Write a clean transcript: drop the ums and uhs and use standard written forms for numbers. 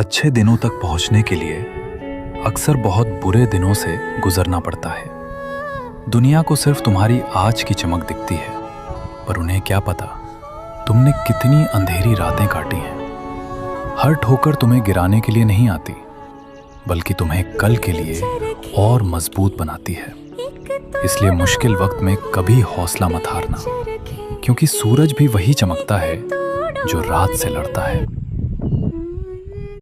अच्छे दिनों तक पहुंचने के लिए अक्सर बहुत बुरे दिनों से गुजरना पड़ता है। दुनिया को सिर्फ तुम्हारी आज की चमक दिखती है, पर उन्हें क्या पता तुमने कितनी अंधेरी रातें काटी हैं। हर ठोकर तुम्हें गिराने के लिए नहीं आती, बल्कि तुम्हें कल के लिए और मजबूत बनाती है। इसलिए मुश्किल वक्त में कभी हौसला मत हारना, क्योंकि सूरज भी वही चमकता है जो रात से लड़ता है।